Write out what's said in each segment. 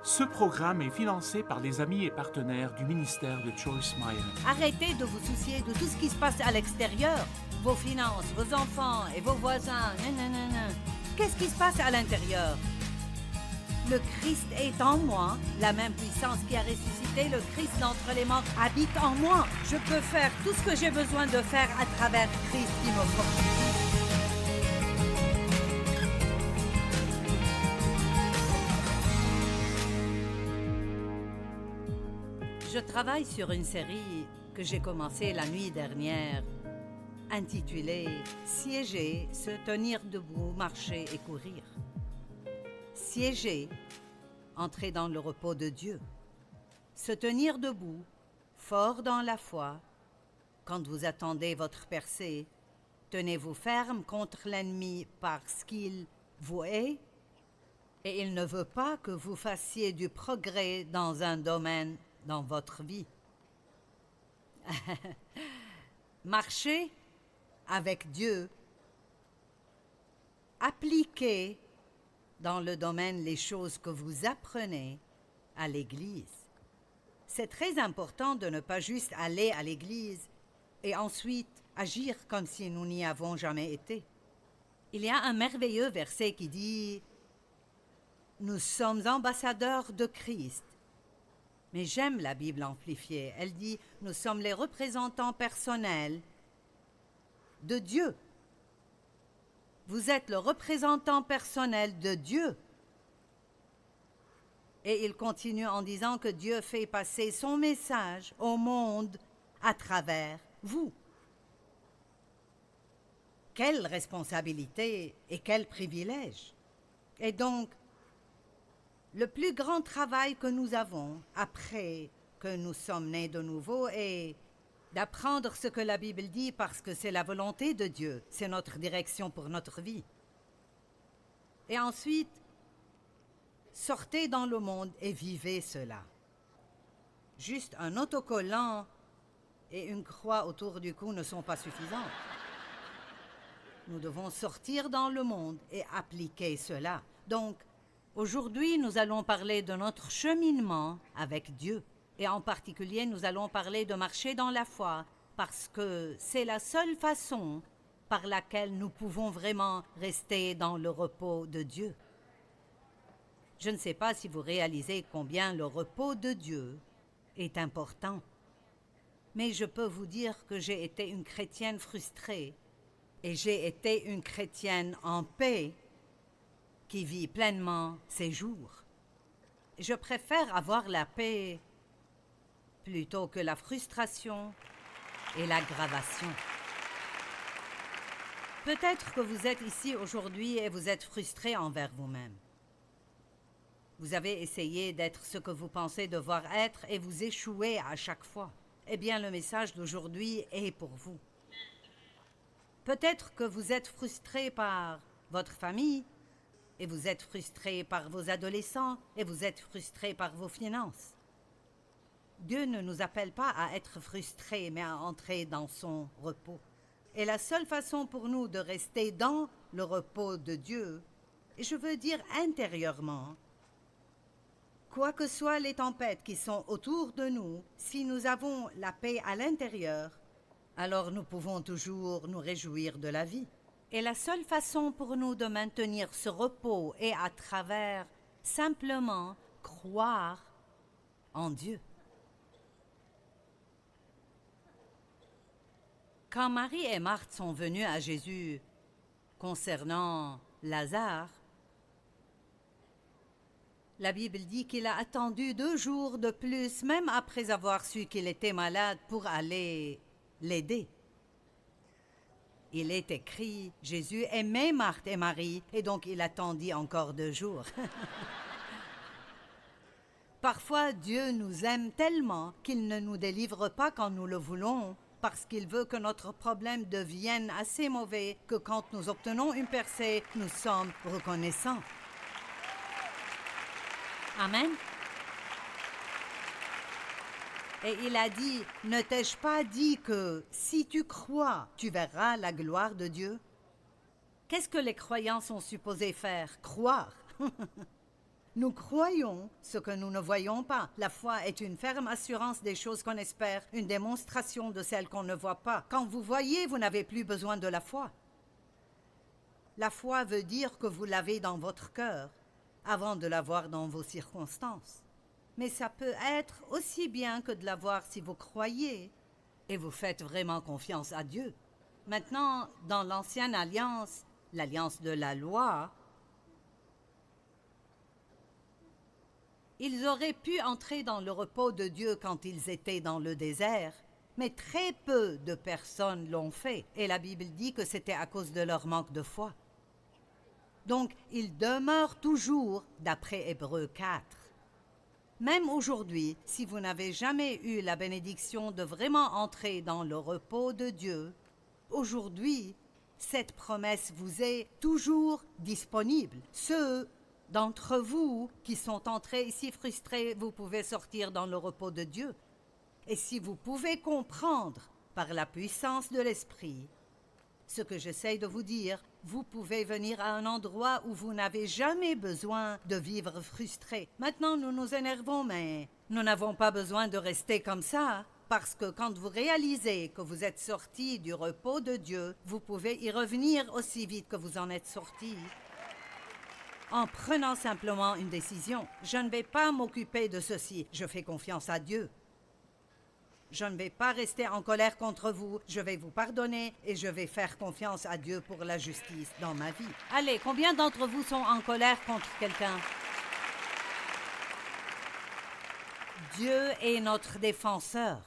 Ce programme est financé par les amis et partenaires du ministère de Joyce Meyer. Arrêtez de vous soucier de tout ce qui se passe à l'extérieur. Vos finances, vos enfants et vos voisins. Nanana. Qu'est-ce qui se passe à l'intérieur? Le Christ est en moi. La même puissance qui a ressuscité le Christ d'entre les morts habite en moi. Je peux faire tout ce que j'ai besoin de faire à travers Christ qui me fortifie. Je travaille sur une série que j'ai commencée la nuit dernière, intitulée « Siéger, se tenir debout, marcher et courir ». Siéger, entrer dans le repos de Dieu. Se tenir debout, fort dans la foi. Quand vous attendez votre percée, tenez-vous ferme contre l'ennemi parce qu'il vous hait et il ne veut pas que vous fassiez du progrès dans un domaine dans votre vie. Marchez avec Dieu. Appliquez dans le domaine les choses que vous apprenez à l'Église. C'est très important de ne pas juste aller à l'Église et ensuite agir comme si nous n'y avons jamais été. Il y a un merveilleux verset qui dit « Nous sommes ambassadeurs de Christ ». Mais j'aime la Bible amplifiée. Elle dit « Nous sommes les représentants personnels de Dieu ». Vous êtes le représentant personnel de Dieu. Et il continue en disant que Dieu fait passer son message au monde à travers vous. Quelle responsabilité et quel privilège! Et donc, le plus grand travail que nous avons après que nous sommes nés de nouveau est d'apprendre ce que la Bible dit parce que c'est la volonté de Dieu, c'est notre direction pour notre vie. Et ensuite, sortez dans le monde et vivez cela. Juste un autocollant et une croix autour du cou ne sont pas suffisants. Nous devons sortir dans le monde et appliquer cela. Donc, aujourd'hui, nous allons parler de notre cheminement avec Dieu. Et en particulier, nous allons parler de marcher dans la foi, parce que c'est la seule façon par laquelle nous pouvons vraiment rester dans le repos de Dieu. Je ne sais pas si vous réalisez combien le repos de Dieu est important. Mais je peux vous dire que j'ai été une chrétienne frustrée et j'ai été une chrétienne en paix qui vit pleinement ses jours. Je préfère avoir la paix plutôt que la frustration et l'aggravation. Peut-être que vous êtes ici aujourd'hui et vous êtes frustré envers vous-même. Vous avez essayé d'être ce que vous pensez devoir être et vous échouez à chaque fois. Eh bien, le message d'aujourd'hui est pour vous. Peut-être que vous êtes frustré par votre famille, et vous êtes frustré par vos adolescents, et vous êtes frustré par vos finances. Dieu ne nous appelle pas à être frustrés, mais à entrer dans son repos. Et la seule façon pour nous de rester dans le repos de Dieu, et je veux dire intérieurement, quoi que soient les tempêtes qui sont autour de nous, si nous avons la paix à l'intérieur, alors nous pouvons toujours nous réjouir de la vie. Et la seule façon pour nous de maintenir ce repos est à travers simplement croire en Dieu. Quand Marie et Marthe sont venues à Jésus concernant Lazare, la Bible dit qu'il a attendu 2 jours de plus, même après avoir su qu'il était malade, pour aller l'aider. Il est écrit, Jésus aimait Marthe et Marie, et donc il attendit encore 2 jours. Parfois, Dieu nous aime tellement qu'il ne nous délivre pas quand nous le voulons, parce qu'il veut que notre problème devienne assez mauvais que quand nous obtenons une percée, nous sommes reconnaissants. Amen. Et il a dit, ne t'ai-je pas dit que si tu crois, tu verras la gloire de Dieu? Qu'est-ce que les croyants sont supposés faire? Croire. Nous croyons ce que nous ne voyons pas. La foi est une ferme assurance des choses qu'on espère, une démonstration de celles qu'on ne voit pas. Quand vous voyez, vous n'avez plus besoin de la foi. La foi veut dire que vous l'avez dans votre cœur, avant de l'avoir dans vos circonstances. Mais ça peut être aussi bien que de l'avoir si vous croyez et vous faites vraiment confiance à Dieu. Maintenant, dans l'ancienne alliance, l'alliance de la loi, ils auraient pu entrer dans le repos de Dieu quand ils étaient dans le désert, mais très peu de personnes l'ont fait, et la Bible dit que c'était à cause de leur manque de foi. Donc, ils demeurent toujours, d'après Hébreux 4. Même aujourd'hui, si vous n'avez jamais eu la bénédiction de vraiment entrer dans le repos de Dieu, aujourd'hui, cette promesse vous est toujours disponible. Ceux d'entre vous qui sont entrés ici frustrés, vous pouvez sortir dans le repos de Dieu. Et si vous pouvez comprendre par la puissance de l'Esprit ce que j'essaie de vous dire, vous pouvez venir à un endroit où vous n'avez jamais besoin de vivre frustré. Maintenant, nous nous énervons, mais nous n'avons pas besoin de rester comme ça, parce que quand vous réalisez que vous êtes sorti du repos de Dieu, vous pouvez y revenir aussi vite que vous en êtes sorti. En prenant simplement une décision, je ne vais pas m'occuper de ceci, je fais confiance à Dieu. Je ne vais pas rester en colère contre vous, je vais vous pardonner et je vais faire confiance à Dieu pour la justice dans ma vie. Allez, combien d'entre vous sont en colère contre quelqu'un? Dieu est notre défenseur.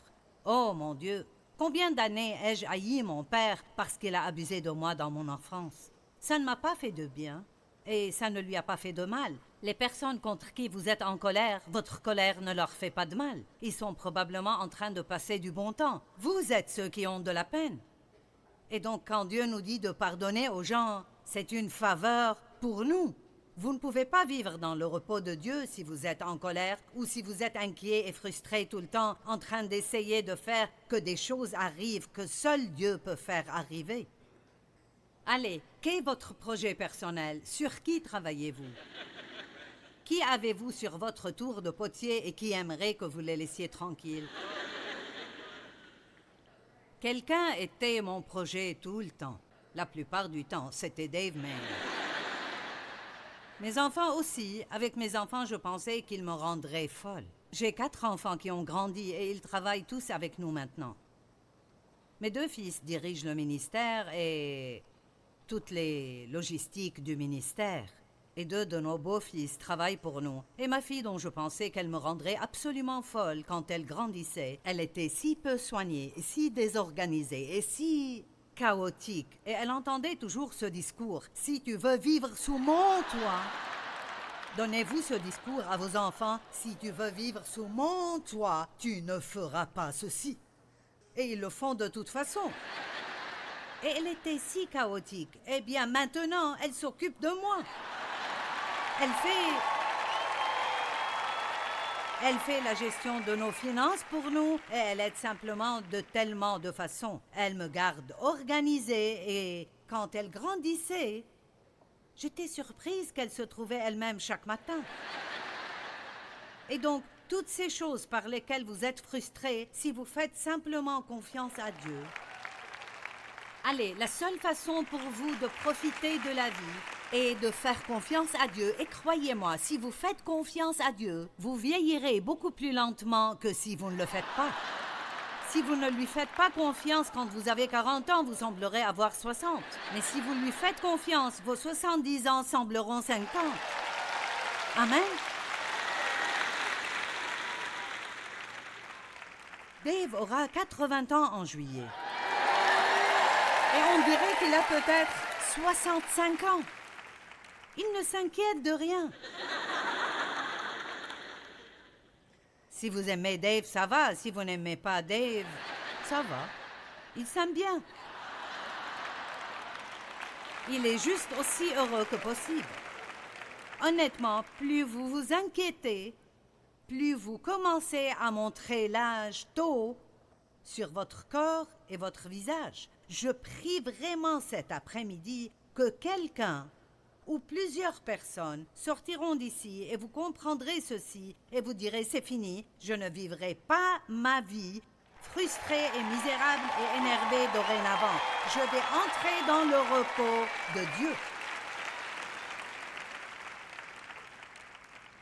Oh mon Dieu, combien d'années ai-je haï mon père parce qu'il a abusé de moi dans mon enfance? Ça ne m'a pas fait de bien. Et ça ne lui a pas fait de mal. Les personnes contre qui vous êtes en colère, votre colère ne leur fait pas de mal. Ils sont probablement en train de passer du bon temps. Vous êtes ceux qui ont de la peine. Et donc, quand Dieu nous dit de pardonner aux gens, c'est une faveur pour nous. Vous ne pouvez pas vivre dans le repos de Dieu si vous êtes en colère ou si vous êtes inquiet et frustré tout le temps, en train d'essayer de faire que des choses arrivent que seul Dieu peut faire arriver. Allez, quel est votre projet personnel? Sur qui travaillez-vous? Qui avez-vous sur votre tour de potier et qui aimerait que vous les laissiez tranquilles? Quelqu'un était mon projet tout le temps. La plupart du temps, c'était Dave Mayer. Mes enfants aussi. Avec mes enfants, je pensais qu'ils me rendraient folle. J'ai 4 enfants qui ont grandi et ils travaillent tous avec nous maintenant. Mes 2 fils dirigent le ministère et toutes les logistiques du ministère. Et 2 de nos beaux-fils travaillent pour nous. Et ma fille, dont je pensais qu'elle me rendrait absolument folle quand elle grandissait, elle était si peu soignée, si désorganisée et si chaotique. Et elle entendait toujours ce discours. « Si tu veux vivre sous mon toit... » Donnez-vous ce discours à vos enfants. « Si tu veux vivre sous mon toit, tu ne feras pas ceci. » Et ils le font de toute façon. Et elle était si chaotique. Eh bien, maintenant, elle s'occupe de moi. Elle fait la gestion de nos finances pour nous et elle aide simplement de tellement de façons. Elle me garde organisée et quand elle grandissait, j'étais surprise qu'elle se trouvait elle-même chaque matin. Et donc, toutes ces choses par lesquelles vous êtes frustrés, si vous faites simplement confiance à Dieu, allez, la seule façon pour vous de profiter de la vie est de faire confiance à Dieu. Et croyez-moi, si vous faites confiance à Dieu, vous vieillirez beaucoup plus lentement que si vous ne le faites pas. Si vous ne lui faites pas confiance quand vous avez 40 ans, vous semblerez avoir 60. Mais si vous lui faites confiance, vos 70 ans sembleront 50. Amen. Dave aura 80 ans en juillet. Et on dirait qu'il a peut-être 65 ans. Il ne s'inquiète de rien. Si vous aimez Dave, ça va. Si vous n'aimez pas Dave, ça va. Il s'aime bien. Il est juste aussi heureux que possible. Honnêtement, plus vous vous inquiétez, plus vous commencez à montrer l'âge tôt sur votre corps et votre visage. Je prie vraiment cet après-midi que quelqu'un ou plusieurs personnes sortiront d'ici et vous comprendrez ceci et vous direz c'est fini, je ne vivrai pas ma vie frustrée et misérable et énervée dorénavant. Je vais entrer dans le repos de Dieu.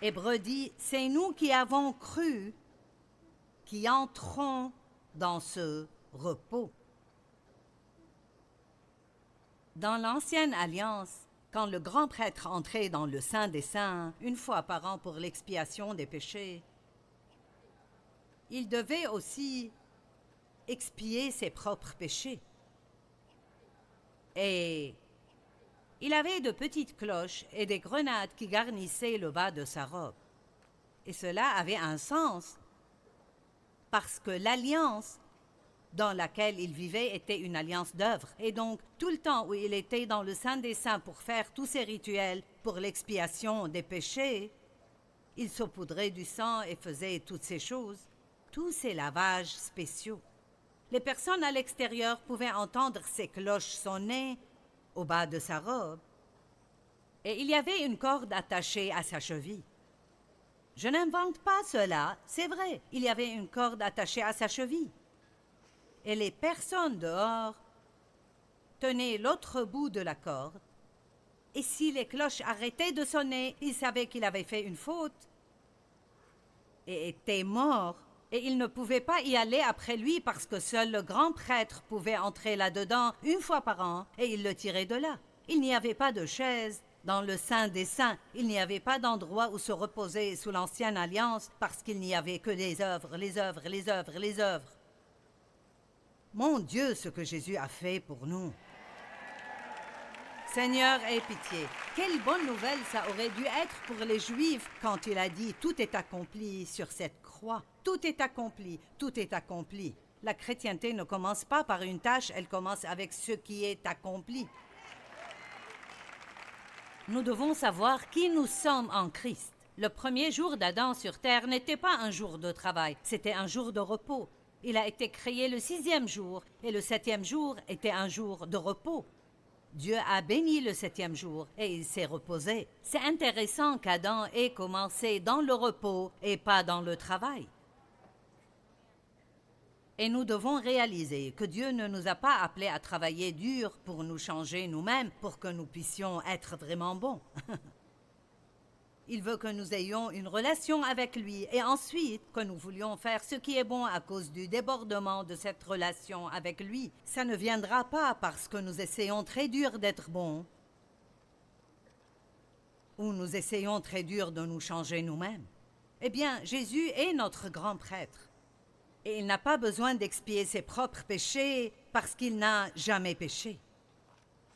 Hébreux dit, c'est nous qui avons cru, qui entrons dans ce repos. Dans l'Ancienne Alliance, quand le grand prêtre entrait dans le Saint des Saints, une fois par an pour l'expiation des péchés, il devait aussi expier ses propres péchés. Et il avait de petites cloches et des grenades qui garnissaient le bas de sa robe. Et cela avait un sens, parce que l'alliance dans laquelle il vivait était une alliance d'œuvres. Et donc, tout le temps où il était dans le Saint des Saints pour faire tous ces rituels pour l'expiation des péchés, il saupoudrait du sang et faisait toutes ces choses, tous ces lavages spéciaux. Les personnes à l'extérieur pouvaient entendre ces cloches sonner au bas de sa robe. Et il y avait une corde attachée à sa cheville. Je n'invente pas cela, c'est vrai, il y avait une corde attachée à sa cheville. Et les personnes dehors tenaient l'autre bout de la corde. Et si les cloches arrêtaient de sonner, ils savaient qu'il avait fait une faute et était mort. Et ils ne pouvaient pas y aller après lui parce que seul le grand prêtre pouvait entrer là-dedans une fois par an et il le tirait de là. Il n'y avait pas de chaise dans le Saint des Saints. Il n'y avait pas d'endroit où se reposer sous l'Ancienne Alliance parce qu'il n'y avait que les œuvres, les œuvres, les œuvres, les œuvres. Mon Dieu, ce que Jésus a fait pour nous. Seigneur, aie pitié. Quelle bonne nouvelle ça aurait dû être pour les Juifs quand il a dit « Tout est accompli sur cette croix. Tout est accompli, tout est accompli. » La chrétienté ne commence pas par une tâche, elle commence avec ce qui est accompli. Nous devons savoir qui nous sommes en Christ. Le premier jour d'Adam sur terre n'était pas un jour de travail, c'était un jour de repos. Il a été créé le 6e jour et le 7e jour était un jour de repos. Dieu a béni le 7e jour et il s'est reposé. C'est intéressant qu'Adam ait commencé dans le repos et pas dans le travail. Et nous devons réaliser que Dieu ne nous a pas appelés à travailler dur pour nous changer nous-mêmes, pour que nous puissions être vraiment bons. Il veut que nous ayons une relation avec lui et ensuite que nous voulions faire ce qui est bon à cause du débordement de cette relation avec lui. Ça ne viendra pas parce que nous essayons très dur d'être bons ou nous essayons très dur de nous changer nous-mêmes. Eh bien, Jésus est notre grand prêtre et il n'a pas besoin d'expier ses propres péchés parce qu'il n'a jamais péché.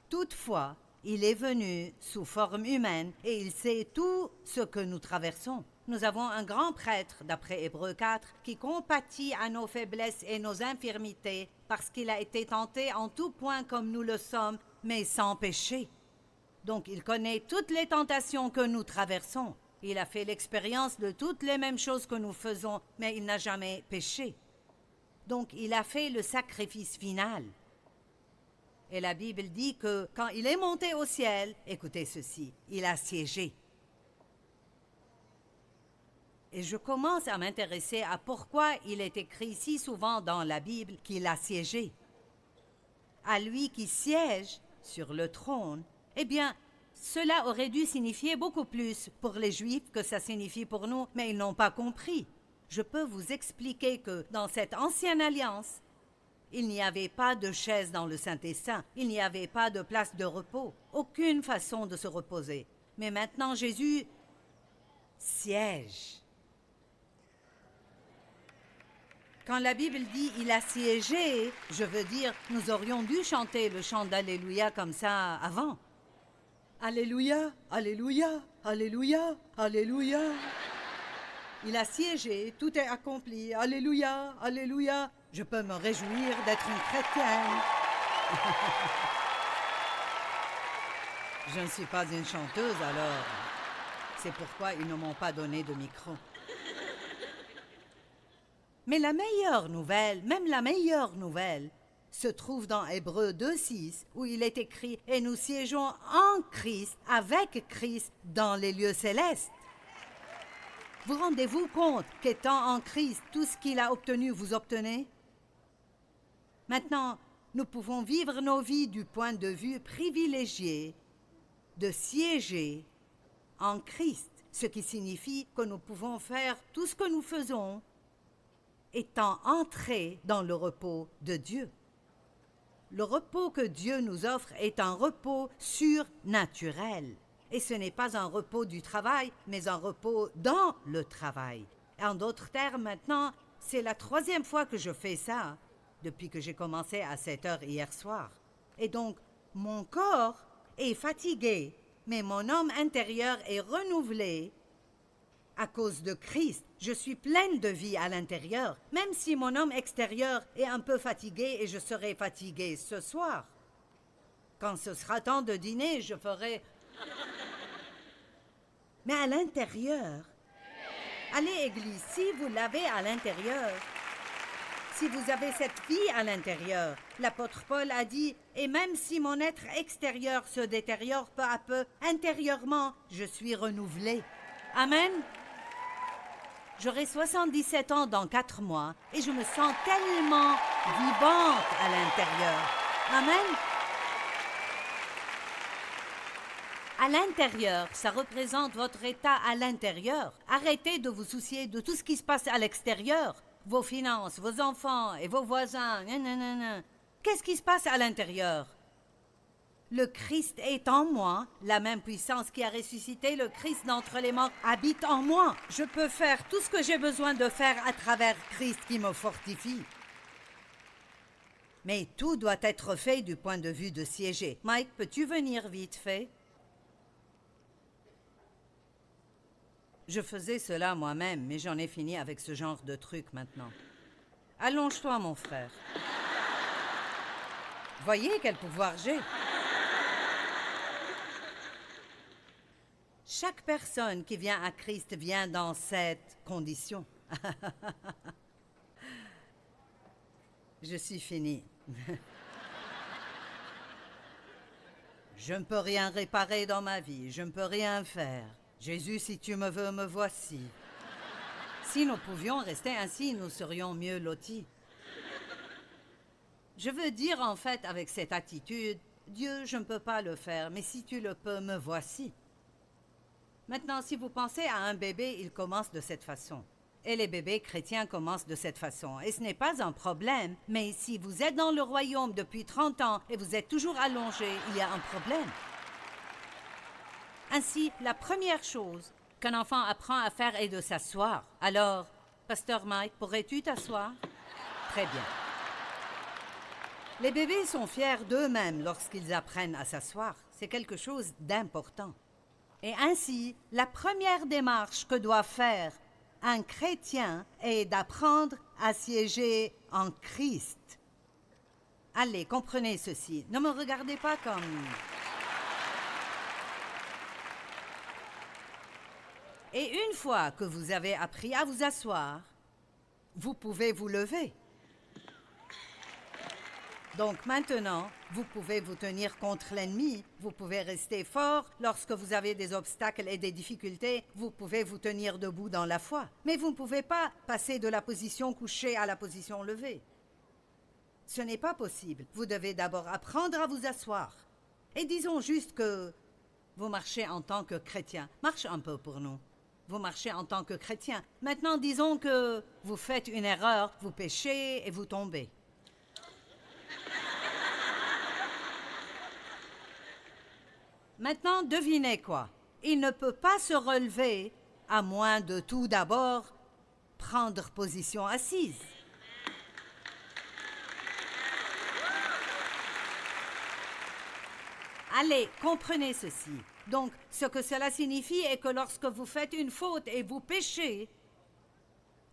Toutefois, il est venu sous forme humaine et il sait tout ce que nous traversons. Nous avons un grand prêtre, d'après Hébreux 4, qui compatit à nos faiblesses et nos infirmités parce qu'il a été tenté en tout point comme nous le sommes, mais sans péché. Donc il connaît toutes les tentations que nous traversons. Il a fait l'expérience de toutes les mêmes choses que nous faisons, mais il n'a jamais péché. Donc il a fait le sacrifice final. Et la Bible dit que quand il est monté au ciel, écoutez ceci, il a siégé. Et je commence à m'intéresser à pourquoi il est écrit si souvent dans la Bible qu'il a siégé. À lui qui siège sur le trône, eh bien, cela aurait dû signifier beaucoup plus pour les Juifs que ça signifie pour nous, mais ils n'ont pas compris. Je peux vous expliquer que dans cette ancienne alliance, il n'y avait pas de chaise dans le Saint des Saints, il n'y avait pas de place de repos, aucune façon de se reposer. Mais maintenant, Jésus siège. Quand la Bible dit « il a siégé », je veux dire, nous aurions dû chanter le chant d'Alléluia comme ça avant. Alléluia, Alléluia, Alléluia, Alléluia. Il a siégé, tout est accompli, Alléluia, Alléluia. Je peux me réjouir d'être une chrétienne. Je ne suis pas une chanteuse, alors c'est pourquoi ils ne m'ont pas donné de micro. Mais la meilleure nouvelle, même la meilleure nouvelle, se trouve dans Hébreux 2:6, où il est écrit « Et nous siégeons en Christ, avec Christ, dans les lieux célestes ». Vous rendez-vous compte qu'étant en Christ, tout ce qu'il a obtenu, vous obtenez? Maintenant, nous pouvons vivre nos vies du point de vue privilégié de siéger en Christ, ce qui signifie que nous pouvons faire tout ce que nous faisons étant entrés dans le repos de Dieu. Le repos que Dieu nous offre est un repos surnaturel. Et ce n'est pas un repos du travail, mais un repos dans le travail. En d'autres termes, maintenant, c'est la 3e fois que je fais ça, depuis que j'ai commencé à 7 heures hier soir. Et donc, mon corps est fatigué, mais mon homme intérieur est renouvelé à cause de Christ. Je suis pleine de vie à l'intérieur, même si mon homme extérieur est un peu fatigué et je serai fatiguée ce soir. Quand ce sera temps de dîner, je ferai... Mais à l'intérieur, allez Église, si vous l'avez à l'intérieur, si vous avez cette vie à l'intérieur, l'apôtre Paul a dit, et même si mon être extérieur se détériore peu à peu, intérieurement, je suis renouvelé. Amen. J'aurai 77 ans dans 4 mois et je me sens tellement vivante à l'intérieur. Amen. À l'intérieur, ça représente votre état à l'intérieur. Arrêtez de vous soucier de tout ce qui se passe à l'extérieur. Vos finances, vos enfants et vos voisins. Qu'est-ce qui se passe à l'intérieur? Le Christ est en moi. La même puissance qui a ressuscité le Christ d'entre les morts habite en moi. Je peux faire tout ce que j'ai besoin de faire à travers Christ qui me fortifie. Mais tout doit être fait du point de vue de siéger. Mike, peux-tu venir vite fait? Je faisais cela moi-même, mais j'en ai fini avec ce genre de truc maintenant. Allonge-toi, mon frère. Voyez quel pouvoir j'ai. Chaque personne qui vient à Christ vient dans cette condition. Je suis fini. Je ne peux rien réparer dans ma vie, je ne peux rien faire. Jésus, si tu me veux, me voici. Si nous pouvions rester ainsi, nous serions mieux lotis. Je veux dire en fait avec cette attitude, Dieu, je ne peux pas le faire, mais si tu le peux, me voici. Maintenant, si vous pensez à un bébé, il commence de cette façon. Et les bébés chrétiens commencent de cette façon. Et ce n'est pas un problème, mais si vous êtes dans le royaume depuis 30 ans et vous êtes toujours allongé, il y a un problème. Ainsi, la première chose qu'un enfant apprend à faire est de s'asseoir. Alors, Pasteur Mike, pourrais-tu t'asseoir? Très bien. Les bébés sont fiers d'eux-mêmes lorsqu'ils apprennent à s'asseoir. C'est quelque chose d'important. Et ainsi, la première démarche que doit faire un chrétien est d'apprendre à siéger en Christ. Allez, comprenez ceci. Ne me regardez pas comme... Et une fois que vous avez appris à vous asseoir, vous pouvez vous lever. Donc maintenant, vous pouvez vous tenir contre l'ennemi, vous pouvez rester fort lorsque vous avez des obstacles et des difficultés, vous pouvez vous tenir debout dans la foi. Mais vous ne pouvez pas passer de la position couchée à la position levée. Ce n'est pas possible. Vous devez d'abord apprendre à vous asseoir. Et disons juste que vous marchez en tant que chrétien. Marche un peu pour nous. Vous marchez en tant que chrétien. Maintenant, disons que vous faites une erreur, vous péchez et vous tombez. Maintenant, devinez quoi? Il ne peut pas se relever à moins de tout d'abord prendre position assise. Allez, comprenez ceci. Donc, ce que cela signifie est que lorsque vous faites une faute et vous péchez,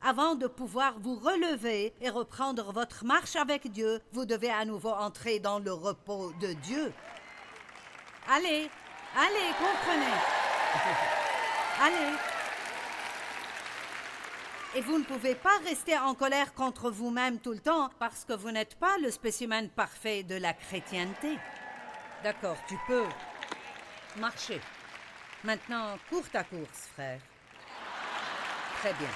avant de pouvoir vous relever et reprendre votre marche avec Dieu, vous devez à nouveau entrer dans le repos de Dieu. Allez, allez, comprenez. Allez. Et vous ne pouvez pas rester en colère contre vous-même tout le temps parce que vous n'êtes pas le spécimen parfait de la chrétienté. D'accord, tu peux marcher. Maintenant, cours ta course, frère. Très bien.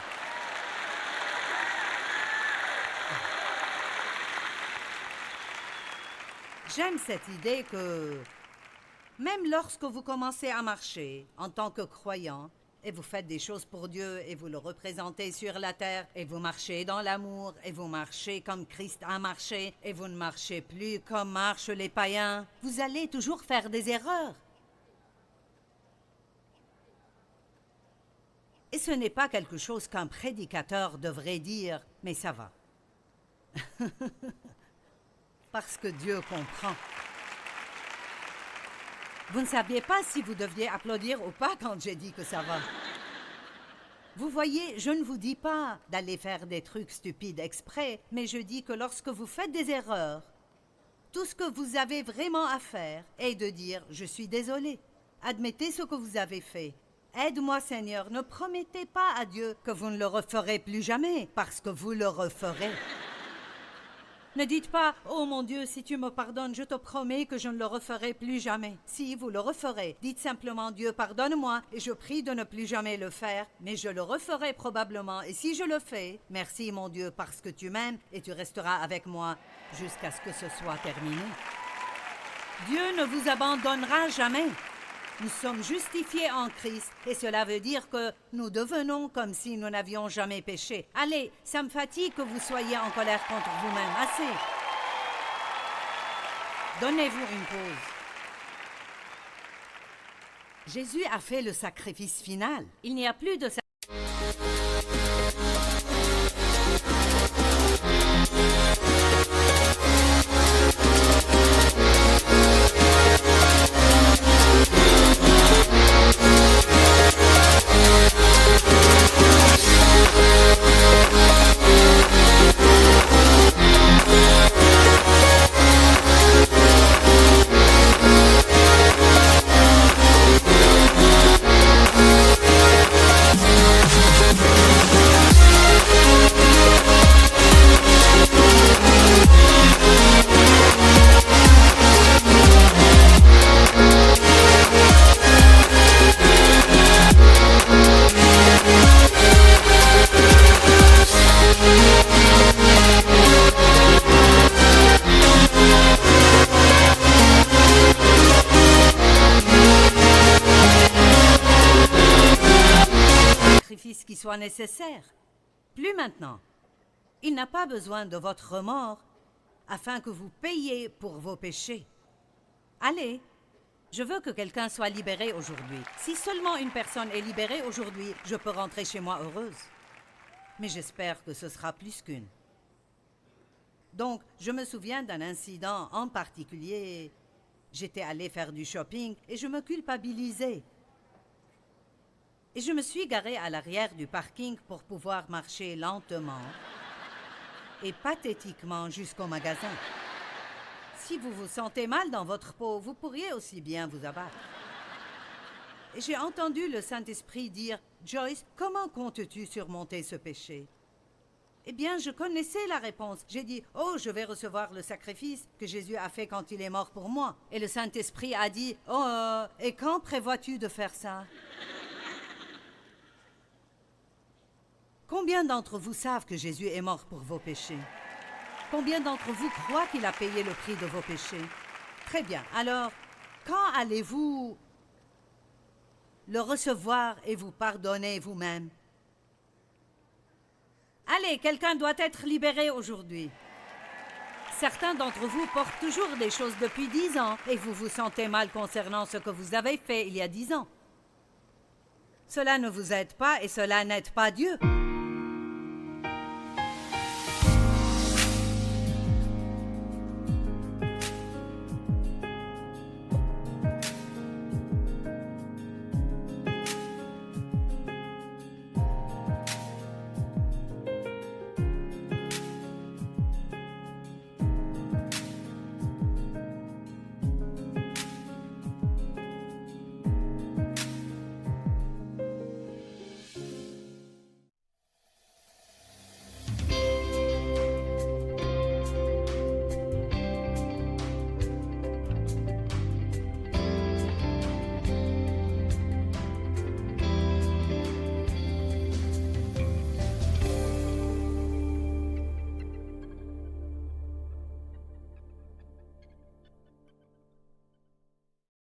J'aime cette idée que même lorsque vous commencez à marcher en tant que croyant, et vous faites des choses pour Dieu, et vous le représentez sur la terre, et vous marchez dans l'amour, et vous marchez comme Christ a marché, et vous ne marchez plus comme marchent les païens, vous allez toujours faire des erreurs. Et ce n'est pas quelque chose qu'un prédicateur devrait dire, mais ça va. Parce que Dieu comprend. Vous ne saviez pas si vous deviez applaudir ou pas quand j'ai dit que ça va. Vous voyez, je ne vous dis pas d'aller faire des trucs stupides exprès, mais je dis que lorsque vous faites des erreurs, tout ce que vous avez vraiment à faire est de dire « Je suis désolé, admettez ce que vous avez fait. Aide-moi Seigneur, ne promettez pas à Dieu que vous ne le referez plus jamais, parce que vous le referez. » Ne dites pas « Oh mon Dieu, si tu me pardonnes, je te promets que je ne le referai plus jamais. » Si, vous le referez. Dites simplement « Dieu, pardonne-moi et je prie de ne plus jamais le faire, mais je le referai probablement. Et si je le fais, merci mon Dieu parce que tu m'aimes et tu resteras avec moi jusqu'à ce que ce soit terminé. » Dieu ne vous abandonnera jamais. Nous sommes justifiés en Christ et cela veut dire que nous devenons comme si nous n'avions jamais péché. Allez, ça me fatigue que vous soyez en colère contre vous-même. Assez. Donnez-vous une pause. Jésus a fait le sacrifice final. Il n'y a plus de sacrifice. Qui soit nécessaire. Plus maintenant. Il n'a pas besoin de votre remords afin que vous payiez pour vos péchés. Allez, je veux que quelqu'un soit libéré aujourd'hui. Si seulement une personne est libérée aujourd'hui, je peux rentrer chez moi heureuse. Mais j'espère que ce sera plus qu'une. Donc, je me souviens d'un incident en particulier. J'étais allée faire du shopping et je me culpabilisais. Et je me suis garée à l'arrière du parking pour pouvoir marcher lentement et pathétiquement jusqu'au magasin. Si vous vous sentez mal dans votre peau, vous pourriez aussi bien vous abattre. Et j'ai entendu le Saint-Esprit dire « Joyce, comment comptes-tu surmonter ce péché ?» Eh bien, je connaissais la réponse. J'ai dit « Oh, je vais recevoir le sacrifice que Jésus a fait quand il est mort pour moi. » Et le Saint-Esprit a dit « Oh, et quand prévois-tu de faire ça ?» Combien d'entre vous savent que Jésus est mort pour vos péchés? Combien d'entre vous croient qu'il a payé le prix de vos péchés? Très bien. Alors, quand allez-vous le recevoir et vous pardonner vous-même? Allez, quelqu'un doit être libéré aujourd'hui. Certains d'entre vous portent toujours des choses depuis 10 ans et vous vous sentez mal concernant ce que vous avez fait il y a 10 ans. Cela ne vous aide pas et cela n'aide pas Dieu.